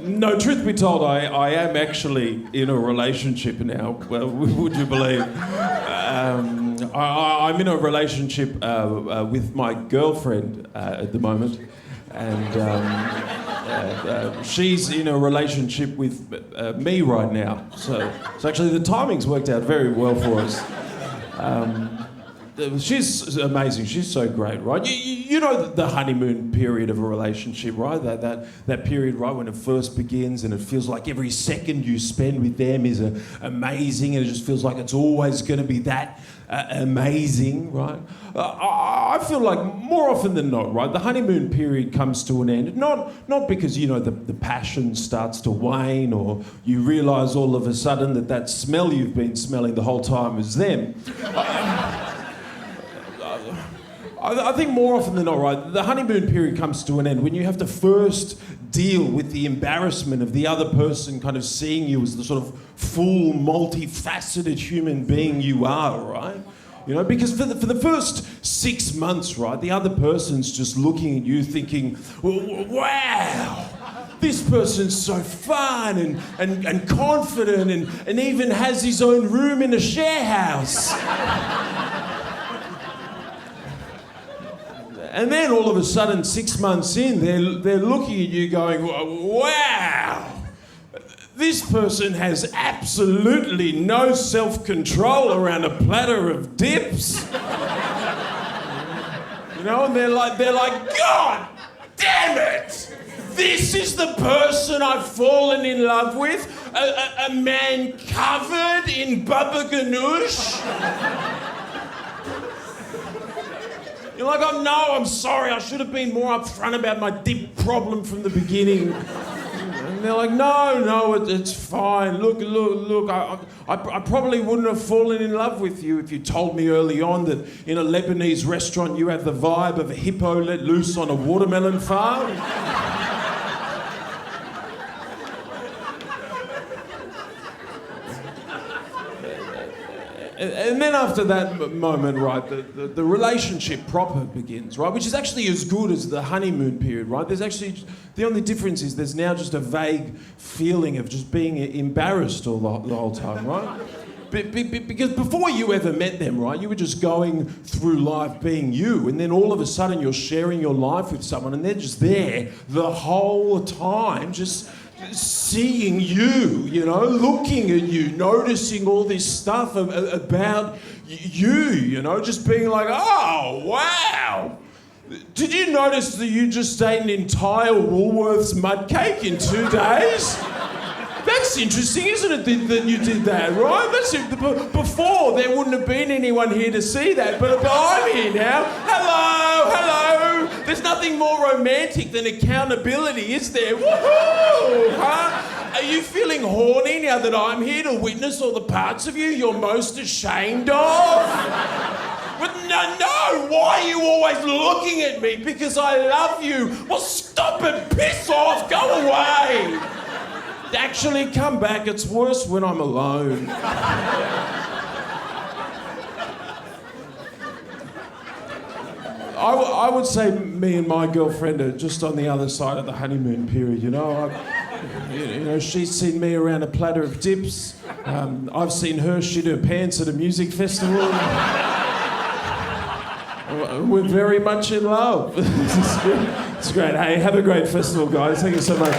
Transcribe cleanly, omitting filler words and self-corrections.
No, truth be told, I am actually in a relationship now. Well, would you believe? I'm in a relationship with my girlfriend at the moment, and she's in a relationship with me right now. So actually the timing's worked out very well for us. She's amazing. She's so great, right? You know the honeymoon period of a relationship, right? That period, right, when it first begins and it feels like every second you spend with them is amazing, and it just feels like it's always going to be that amazing, right? I feel like more often than not, right, the honeymoon period comes to an end, not because, you know, the passion starts to wane or you realise all of a sudden that smell you've been smelling the whole time is them. I think more often than not, right, the honeymoon period comes to an end when you have to first deal with the embarrassment of the other person kind of seeing you as the sort of full, multifaceted human being you are, right? You know, because for the first 6 months, right, the other person's just looking at you thinking, wow, this person's so fun and confident and even has his own room in a share house. And then all of a sudden, 6 months in, they're looking at you going, wow, this person has absolutely no self-control around a platter of dips. You know, and they're like, God damn it! This is the person I've fallen in love with? A man covered in baba ganoush? You're like, oh no, I'm sorry, I should have been more upfront about my dip problem from the beginning. And they're like, no, it's fine. Look, I probably wouldn't have fallen in love with you if you told me early on that in a Lebanese restaurant you had the vibe of a hippo let loose on a watermelon farm. And then after that moment, right, the relationship proper begins, right? Which is actually as good as the honeymoon period, right? There's actually, the only difference is there's now just a vague feeling of just being embarrassed all the whole time, right? Because before you ever met them, right, you were just going through life being you, and then all of a sudden you're sharing your life with someone and they're just there the whole time, just seeing you, you know, looking at you, noticing all this stuff about you, you know, just being like, oh, wow. Did you notice that you just ate an entire Woolworths mud cake in 2 days? That's interesting, isn't it, that you did that, right? Before, there wouldn't have been anyone here to see that, but I'm here now. Hello. There's nothing more romantic than accountability, is there? Woohoo! Huh? Are you feeling horny now that I'm here to witness all the parts of you you're most ashamed of? But no, why are you always looking at me? Because I love you. Well, stop it, piss off, go away. Actually, come back, it's worse when I'm alone. I would say me and my girlfriend are just on the other side of the honeymoon period, you know. You know, she's seen me around a platter of dips. I've seen her shit her pants at a music festival. We're very much in love. It's great. Hey, have a great festival, guys. Thank you so much.